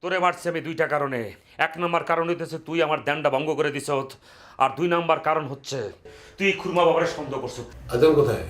তোরে মারছি আমি দুইটা কারণে। এক নম্বর কারণ হইতেছে তুই আমার ধ্যানটা ভঙ্গ করে দিছ, আর দুই নম্বর কারণ হচ্ছে তুই খুরমা বাবারে সন্দেহ করছ। আদল কোথায়?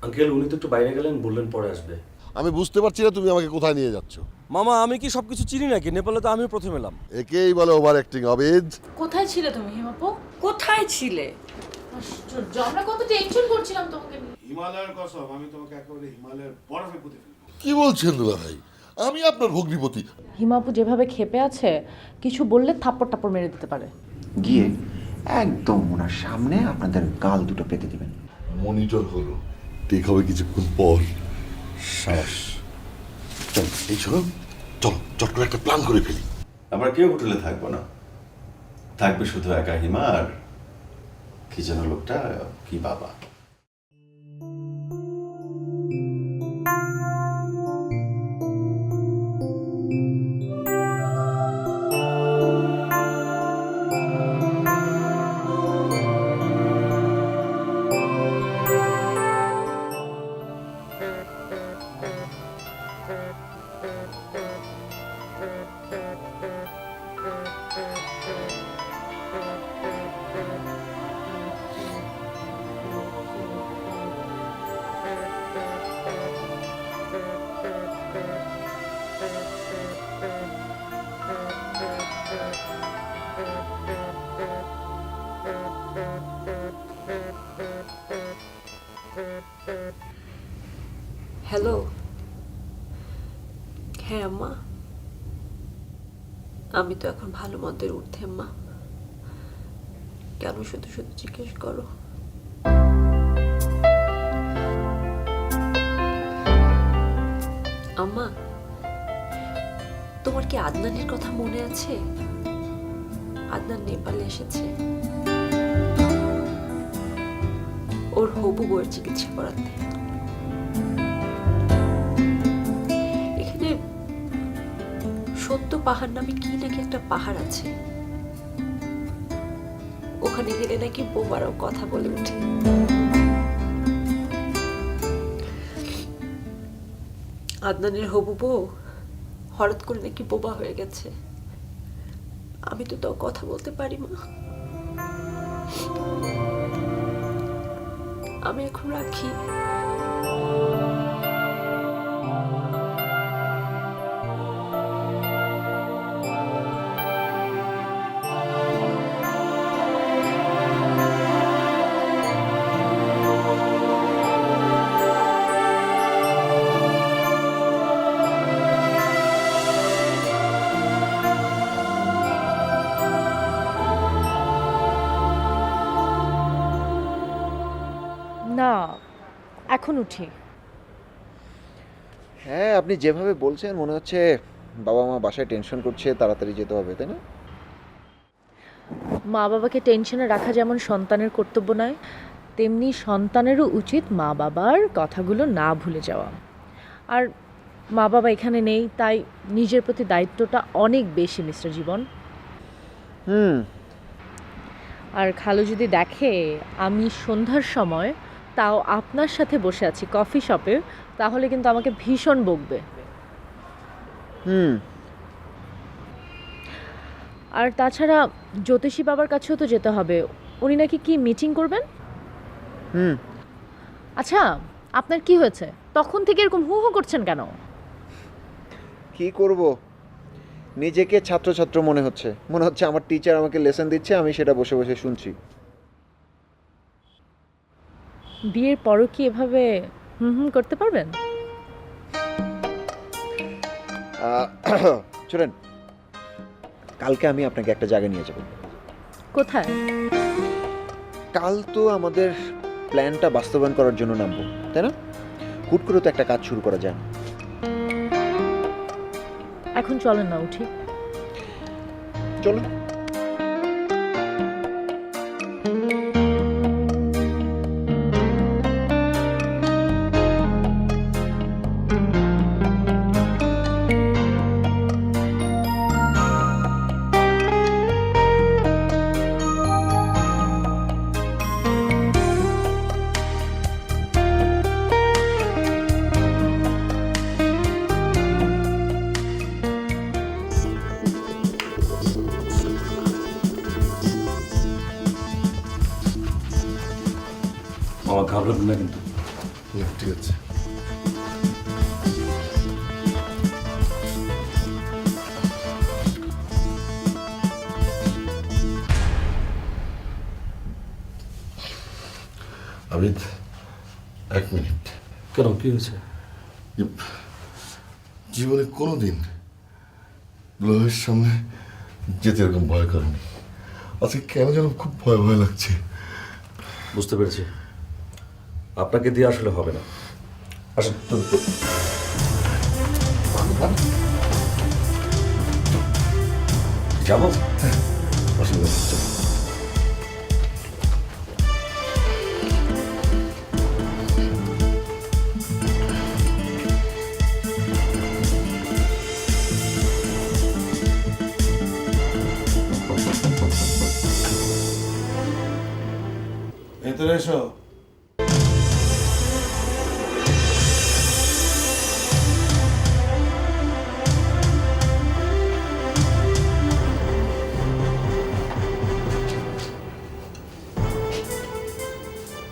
আঙ্কেল উনি তো একটু বাইরে গেলেন, বললেন পরে আসবে। আমি বুঝতে পারছি না তুমি আমাকে কোথায় নিয়ে যাচ্ছ। মামা আমি কি সবকিছু চিনি নাকি? নেপালে তো আমিও প্রথম এলাম। একেই বলে ওভার অ্যাক্টিং আবেদ। কোথায় ছিলে তুমি হিমাপু? কোথায় ছিলে? আশ্চর্য, আমরা কত টেনশন করছিলাম তোমাকে নিয়ে। হিমালয়ের কসম, আমি তোমাকে একেবারে হিমালয়ের বরফে পুঁতে ফেলবো। কি বলছেন দুলা ভাই? আমি আপনার ভগ্নিপতি। হিমাপু যেভাবে ক্ষেপে আছে, কিছু বললে থাপ্পড় টাপ্পড় মেরে দিতে পারে। গিয়ে একদম ওনার সামনে আপনাদের গাল দুটো পেতে দিবেন। মনিটর হলো, টেক হবে কিছুক্ষণ পর। শ্বাস চল, এই শোনো, চলো চট করে একটা প্ল্যান করে ফেলি। আমরা কেউ হোটেলে থাকবো না, থাকবে শুধু একা হিমা আর কি যেন লোকটা, কি বাবা। হ্যালো। হ্যাঁ আম্মা, আমি তো এখন ভালো মন্দের ঊর্ধ্বে আম্মা। কেন শুধু শুধু জিজ্ঞেস করো? আম্মা, তোমার কি আদনানের কথা মনে আছে? আদনান নেপালে এসেছে ওর হবু বউয়ের চিকিৎসা করাতে। এখানে সত্য পাহাড় নামে কি নাকি একটা পাহাড় আছে, ওখানে গেলে নাকি বোমারাও কথা বলে ওঠে। আদনানের হবু বউ হঠাৎ করে নাকি বোবা হয়ে গেছে। আমি তো তাও কথা বলতে পারি মা। আমি এখন রাখি। না, এখন উঠি। হ্যাঁ, আপনি যেভাবে বলছেন মনে হচ্ছে বাবা মা বাসায় টেনশন করছে, তাড়াতাড়ি যেতে হবে, তাই না? মা বাবাকে টেনশনে রাখা যেমন সন্তানের কর্তব্য নয়, তেমনি সন্তানেরও উচিত মা বাবার কথাগুলো না ভুলে যাওয়া। আর মা বাবা এখানে নেই, তাই নিজের প্রতি দায়িত্বটা অনেক বেশি মিস্টার জীবন। আর খালু যদি দেখে আমি সন্ধ্যার সময় তাও আপনার সাথে বসে আছি কফি শপে, তাহলে কিন্তু আমাকে ভীষণ বকবে। আর তাছাড়া জ্যোতিষী বাবার কাছেও তো যেতে হবে, উনি নাকি কি মিটিং করবেন। আচ্ছা, আপনার কি হয়েছে? তখন থেকে এরকম হু হু করছেন কেন? কি করব, নিজেকে ছাত্র ছাত্র মনে হচ্ছে। মনে হচ্ছে আমার টিচার আমাকে লেসন দিচ্ছে, আমি সেটা বসে বসে শুনছি। বিয়ের পরও কি এভাবে হুম হুম করতে পারবেন? চলেন, কালকে আমি আপনাকে একটা জায়গায় নিয়ে যাব। কোথায়? কাল তো আমাদের প্ল্যানটা বাস্তবায়ন করার জন্য নামবো, তাই না? হুট করে তো একটা কাজ শুরু করা যায় না। এখন চলেন না, উঠি। চলুন। মামা ঘাবড়াবেন না কিন্তু। না, ঠিক আছে। আবিদ, 1 মিনিট। কেন, কি হয়েছে? জীবনে কোনোদিন দুলাভাইয়ের সামনে যেতে এরকম ভয় করেনি। আজকে কেন যেন খুব ভয় ভয় লাগছে। বুঝতে পেরেছি, আপনাকে দিয়ে আসলে হবে না। আসুন। যাবো? অসুবিধা হচ্ছে। ভেতরে এসো।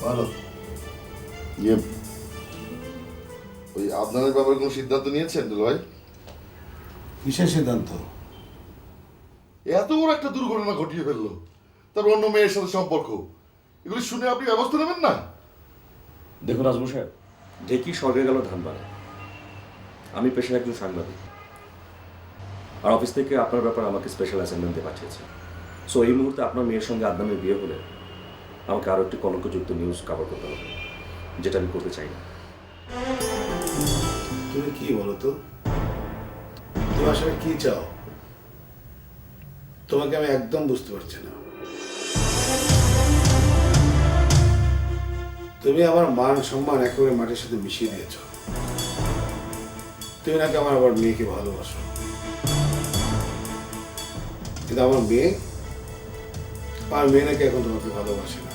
ভালো। ইয়ে, ওই আদনানের ব্যাপারে কোনো সিদ্ধান্ত নিয়েছেন দুলাভাই? কিসের সিদ্ধান্ত? এত বড় একটা দুর্ঘটনা ঘটিয়ে ফেললো, তার অন্য মেয়ের সাথে সম্পর্ক, এগুলি শুনে আপনি ব্যবস্থা নেবেন না? দেখুন আজমু সাহেব, ঢেকি স্বর্গে গেল ধান বাড়ে। আমি পেশায় একজন সাংবাদিক, আর অফিস থেকে আপনার ব্যাপারে আমাকে স্পেশাল অ্যাসাইনমেন্ট দিয়ে পাঠিয়েছে। সো এই মুহূর্তে আপনার মেয়ের সঙ্গে আদনানের বিয়ে হলে আমাকে আরও একটি কলঙ্কযুক্ত নিউজ কভার করতে হবে, যেটা আমি করতে চাই না। তুমি কি বলো তো? তুমি আসলে কি চাও? তোমাকে আমি একদম বুঝতে পারছি না। তুমি আমার মান সম্মান একেবারে মাটির সাথে মিশিয়ে দিয়েছ। তুমি নাকি আমার আবার মেয়েকে ভালোবাসো, কিন্তু আমার মেয়ে নাকি এখন তোমাকে ভালোবাসে না।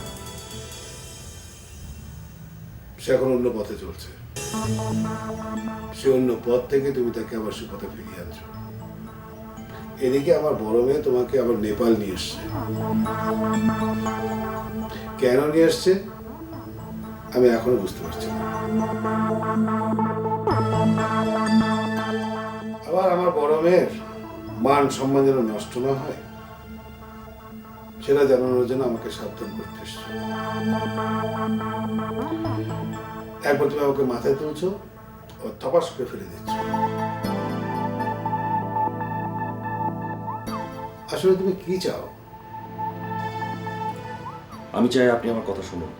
সে এখন অন্য পথে চলছে। সে অন্য পথ থেকে তুমি তাকে আবার সে পথে ফিরিয়ে আনছো। এদিকে আমার বড় মেয়ে তোমাকে আবার নেপাল নিয়ে এসছে। কেন নিয়ে এসছে আমি এখনো বুঝতে পারছি না। আবার আমার বড় মেয়ের মান সম্মান যেন নষ্ট না হয় সেটা জানানোর জন্য আমাকে সাবধান করতে এসছে। একবার তুমি আমাকে মাথায় তুলছো, ও থপাস করে ফেলে দিচ্ছ। আসলে তুমি কি চাও? আমি চাই আপনি আমার কথা শুনুন।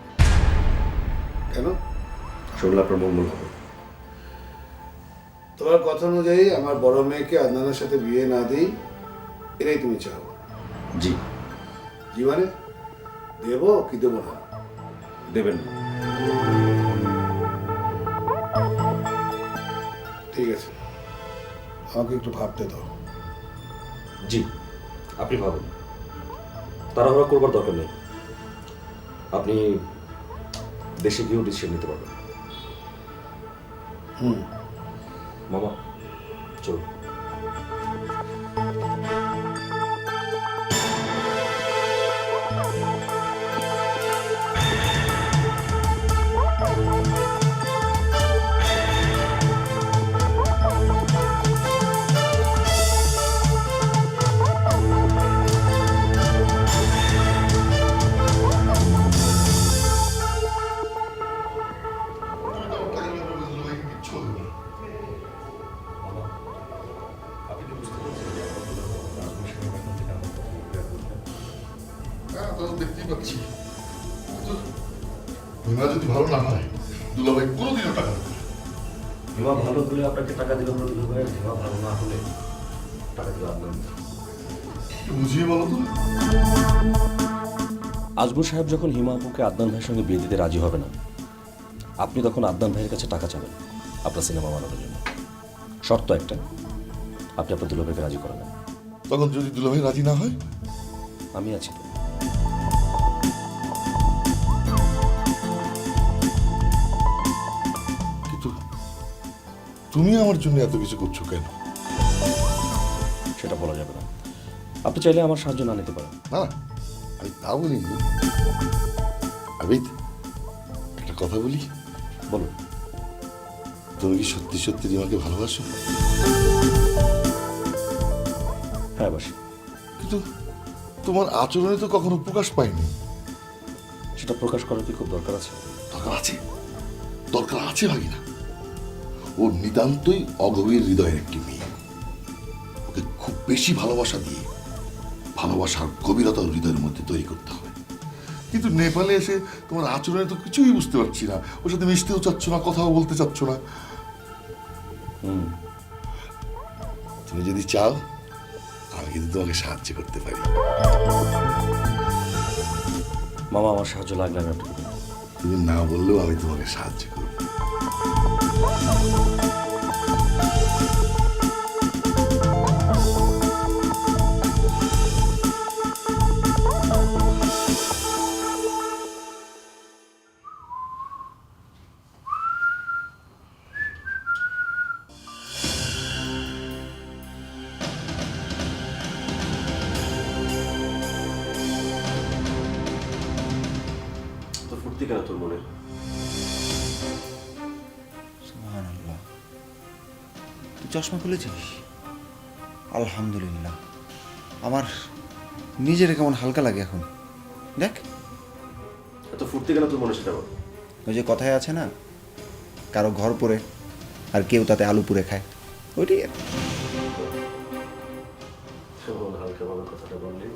কেন? শুনলে আপনার মঙ্গল হবে। তোমার কথা অনুযায়ী আমার বড় মেয়েকে আদনানের সাথে বিয়ে না দিই, এটাই তুমি চাও? জি। জি মানে দেবো কি দেবো না? দেবেন না। ঠিক আছে, আমাকে একটু ভাবতে দাও। জি, আপনি ভাবেন, তাড়াহুড়া করবার দরকার নেই। আপনি দেশে গিয়েও ডিসিশন নিতে পারবেন। মামা চল। দেখতেই পাচ্ছি, হিমা যদি ভালো না হয় দুলাভাই কোনোদিনও টাকা দেবে না। হিমা ভালো হলে আপনাকে টাকা দিল না, দিল ভাই। হিমা ভালো না হলে টাকা দিল আপনার। একটু বুঝিয়ে বলো তো। আজমু সাহেব যখন হিমা আপুকে আদনান ভাইয়ের সঙ্গে বিয়ে দিতে রাজি হবে না, আপনি তখন আদনান ভাইয়ের কাছে টাকা চাবেন আপনার সিনেমা বানানোর জন্য। শর্ত একটা, আপনি আপনার দুলাভাইকে রাজি করেন না। তখন যদি দুলাভাই রাজি না হয়? আমি আছি তো। কিন্তু তুমি আমার জন্য এত কিছু করছো কেন? সেটা বলা যাবে না। আপনি চাইলে আমার সাহায্য না নিতে পারেন। না, আমি তা বলিনি। আবিদ, কথা বলি? বলো। তুমি কি সত্যি সত্যি রিমাকে ভালোবাসো? হ্যাঁ বাসি। কিন্তু তোমার আচরণে তো কখনো প্রকাশ পায়নি। সেটা প্রকাশ করার কি খুব দরকার আছে? দরকার আছে, দরকার আছে ভাগিনা। ও নিতান্তই অগভীর হৃদয়ের একটি মেয়ে। ওকে খুব বেশি ভালোবাসা দিয়ে ভালোবাসার গভীরতা ওর হৃদয়ের মধ্যে তৈরি করতে হবে। কিন্তু নেপালে এসে তোমার আচরণে তো কিছুই বুঝতে পারছি না। ওর সাথে মিশতেও চাচ্ছ না, কথাও বলতে চাচ্ছ না। তুমি যদি চাও আমি কিন্তু তোমাকে সাহায্য করতে পারি। মামা আমার সাহায্য লাগবে না। তুমি না বললেও আমি তোমাকে সাহায্য করব। তো ফুর্তি কেন তোর মনে? সুবহানাল্লাহ, তুই চশমা খুলেছিস? আলহামদুলিল্লাহ, আমার নিজের কেমন হালকা লাগে এখন। দেখ, এত ফুর্তি কেন তোর মনে সেটা বল। ওই যে কথায় আছে না, কারো ঘর পড়ে আর কেউ তাতে আলু পুড়ে খায়, ওইটাই আর কি। হালকা ভাবে কথাটা বললি,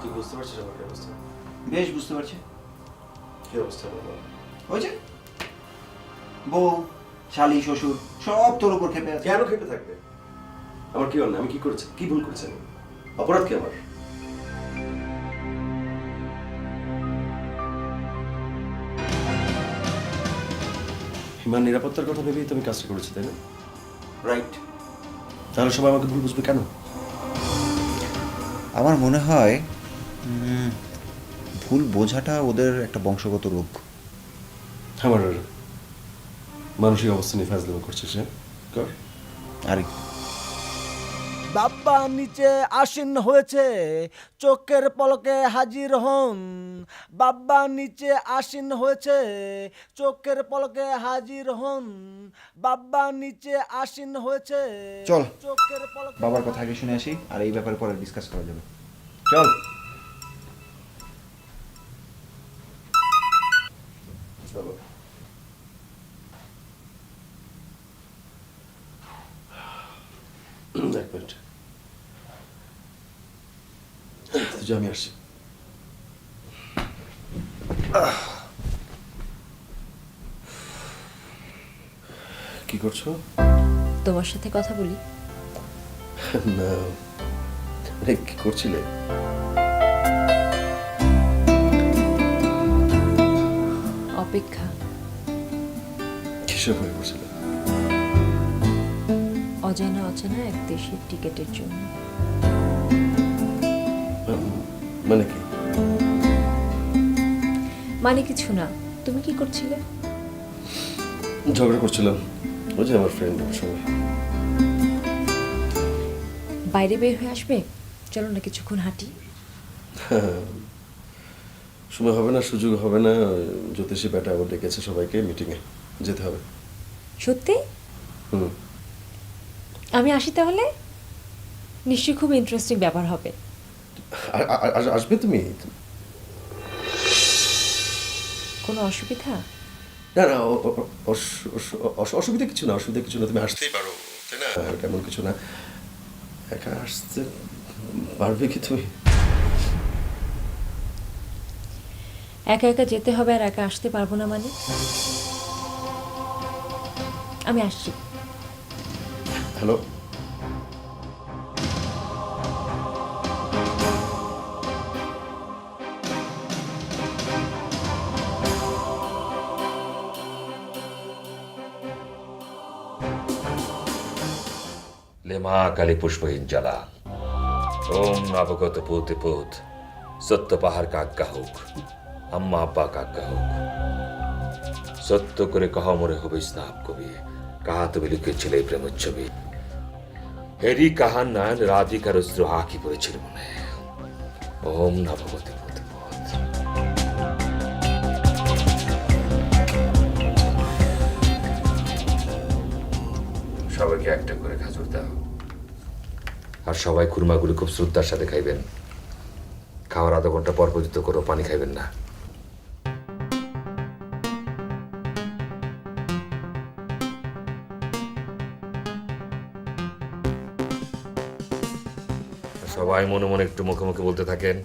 তুই বুঝতে পারছিস আমার কি অবস্থা? বেশ বুঝতে পারছি। কি অবস্থা বল? ওই যে বউ, শালি, শ্বশুর সব তোর উপর খেপে আছে। কেন খেপে থাকবে? আমার কি অন্যায়? আমি কি করেছি? কি ভুল করেছি আমি? অপরাধ কি আমার? হিমার নিরাপত্তার কথা ভেবেই তো আমি কাজটা করেছি, তাই না? রাইট। তাহলে সবাই আমাকে ভুল বুঝবে কেন? আমার মনে হয় ভুল বোঝাটা ওদের একটা বংশগত রোগ। আমার মানসিক অবস্থা নিয়ে ফাজলামি করছিস, হ্যাঁ? কর। আরে বাপ্পা নিচে আসীন হয়েছে, চোখের পলকে হাজির হন। বাব্বা নিচে আসীন হয়েছে, চোখের পলকে হাজির হন। বাব্বা নিচে আসীন হয়েছে, চল, চোখের পলকে। বাবার কথা আগে শুনে আসি, আর এই ব্যাপারে পরে ডিসকাস করা যাবে। চল। চলো। এক মিনিট, আমি আসছি। কি করছো? তোমার সাথে কথা বলি। না, কি করছিলে? অপেক্ষা। কিসের হয়ে করছিলে? অজানা অচেনা এক দেশের টিকেটের জন্য। মানে কি? মানে কিছু না। তুমি কি করছিলে? ঝগড়া করছিলাম, ওই যে আমার ফ্রেন্ডের সঙ্গে। বাইরে বের হয়ে আসবে? চলো না কিছুক্ষণ হাঁটি। সময় হবে না, সুযোগ হবে না। জ্যোতিষী ব্যাটা আবার ডেকেছে সবাইকে মিটিংয়ে, যেতে হবে। সত্যি? হুম। আমি আসি তাহলে? নিশ্চয়ই খুব ইন্টারেস্টিং ব্যাপার হবে। আসবে তুমি? কোনো অসুবিধা? না না, অসুবিধা কিছু না, অসুবিধা কিছু না। তুমি আসতেই পারো, তাই না? তেমন কিছু না। একা আসতে পারবে কি তুমি? একা একা যেতে হবে আর একা আসতে পারবো না মানে? আমি আসছি। হ্যালো, লেমা কালী পুষ্পহীন জ্বালা। ওম নবগত পুতে পুত, সত্য পাহাড় কাজ্ঞা হোক, আম্মা আব্বা কাজ্ঞা হোক। সত্য করে কহ মরে হবে স্নাপ কবি, কাহা তুমি লুকিয়েছিলে এই প্রেমোচ্ছবি। এরই কাহার নয়ন রাধিকার অশ্রু আঁকি পড়েছিল মনে। ওম নবগত পুতে পুত। সবাইকে একটা করে খাজুর দাও, আর সবাই খুরমাগুলি খুব শ্রদ্ধার সাথে খাইবেন। খাওয়ার আধা ঘন্টা পর পর্যন্ত কোনো পানি খাইবেন না। সবাই মনে মনে একটু মুখে মুখে বলতে থাকেন,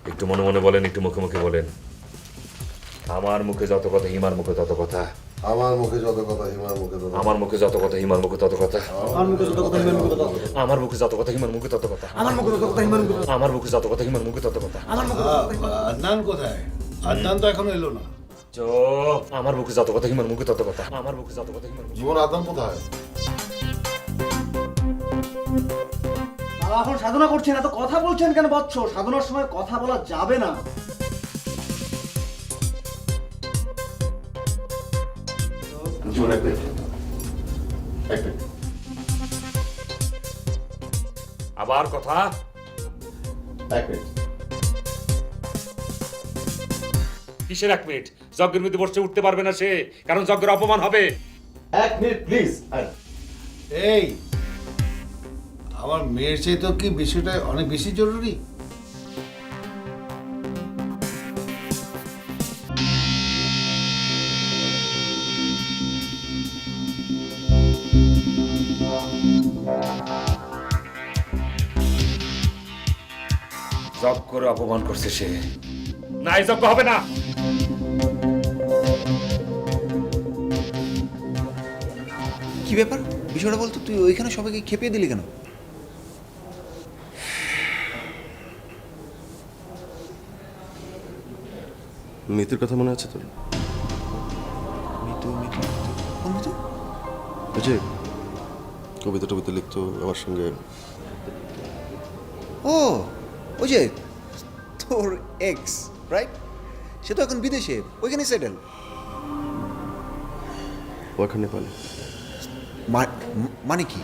একটু মনে মনে বলেন, একটু মুখে মুখে বলেন। আমার মুখে যত কথা হিমার মুখে তত কথা, আমার মুখে যত কথা হিমার মুখে তত আমার মুখে যত কথা হিমার মুখে তত কথা, আমার মুখে যত কথা হিমার মুখে তত কথা, আমার মুখে যত কথা হিমার মুখে তত কথা। আদনান কোথায়? আদনান তো এখনো এলো না। চুপ! আমার মুখে যত কথা হিমার মুখে তত কথা, আমার মুখে যত কথা হিমার মুখে। জীবন আদান কোথায়? বাবা এখন সাধনা করছেন, এত কথা বলছেন কেন বৎস? সাধনার সময় কথা বলা যাবে না। জীবন এক মিনিট, এক মিনিট। আবার কথা? এক মিনিট। কিসের 1 মিনিট? যজ্ঞের মধ্যে বসে উঠতে পারবে না সে, কারণ যজ্ঞের অপমান হবে। এক মিনিট প্লিজ। এই আমার মেয়ের চেয়ে তো কি বিষয়টা অনেক বেশি জরুরি? যজ্ঞের অপমান করছে সে। না, এই যজ্ঞ হবে না। কি ব্যাপার? বিষয়টা বলতো, তুই ওইখানে সবাইকে খেপিয়ে দিলি কেন? মিতুর কথা মনে আছে তোর? মিতু মিতু কোন মিতু? ওই যে কবিতা টবিতা লিখতো আমার সঙ্গে। ও ওই যে তোর এক্স, রাইট? সে তো এখন বিদেশে, ওইখানে সেটেল। ও এখন নেপালে, মানে কি?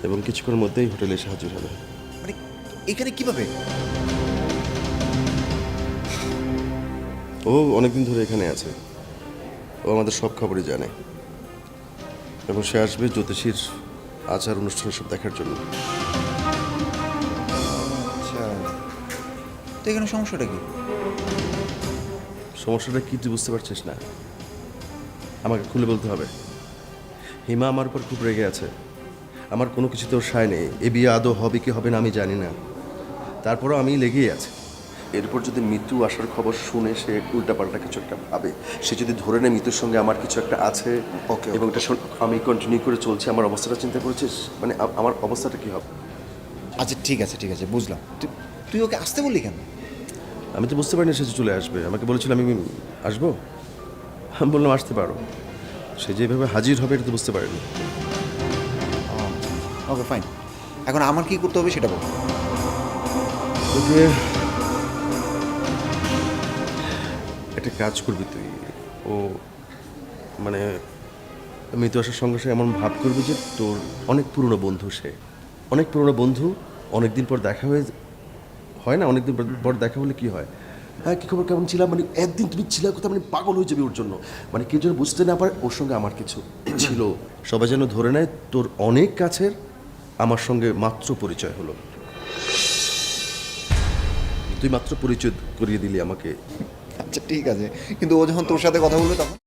এবং কিছুক্ষণের মধ্যেই হোটেলে এসে হাজির হবে। মানে এখানে কিভাবে? ও অনেকদিন ধরে এখানে আছে, ও আমাদের সব খবরই জানে, এবং সে আসবে জ্যোতিষীর আচার অনুষ্ঠান সব দেখার জন্য। আচ্ছা, তো এখানে সমস্যাটা কি? সমস্যাটা কি তুই বুঝতে পারছিস না? আমাকে খুলে বলতে হবে। হিমা আমার উপর খুব রেগে আছে, আমার কোনো কিছুতে ওর সায় নেই। এ বিয়ে আদৌ হবে কি হবে না আমি জানি না, তারপরও আমি লেগেই আছি। এরপর যদি মিতু আসার খবর শুনে সে উল্টাপাল্টা কিছু একটা ভাবে, সে যদি ধরে নেয় মিতুর সঙ্গে আমার কিছু একটা আছে, ওকে, এবং এটা আমি কন্টিনিউ করে চলছি, আমার অবস্থাটা চিন্তা করেছিস? মানে আমার অবস্থাটা কি হবে? আচ্ছা ঠিক আছে ঠিক আছে, বুঝলাম। তুই ওকে আসতে বললি কেন? আমি তো বুঝতে পারিনি সে যে চলে আসবে। আমাকে বলেছিল আমি আসবো, আমি বললাম আসতে পারো। সে যেভাবে হাজির হবে এটা তো বুঝতে পারিনি। ওকে ফাইন, এখন আমার কি করতে হবে সেটা বল। ওকে, একটা কাজ করবি তুই। ও মানে মৃত্যু আসার সঙ্গে সঙ্গে এমন ভাব করবি যে তোর অনেক পুরনো বন্ধু, সে অনেক পুরনো বন্ধু, অনেকদিন পর দেখা হয় না, অনেকদিন পর দেখা হলে কি হয়, হ্যাঁ কী খবর, কেমন ছিলাম, মানে একদিন তুমি ছিলা কোথাও, মানে পাগল হয়ে যাবে ওর জন্য। মানে কেউ যেন বুঝতে না পারে ওর সঙ্গে আমার কিছু ছিল, সবাই যেন ধরে নেয় তোর অনেক কাছের আমার সঙ্গে মাত্র পরিচয় হলো, তুই মাত্র পরিচয় করিয়ে দিলি আমাকে। আচ্ছা ঠিক আছে, কিন্তু ও যখন তোর সাথে কথা বলবে তখন?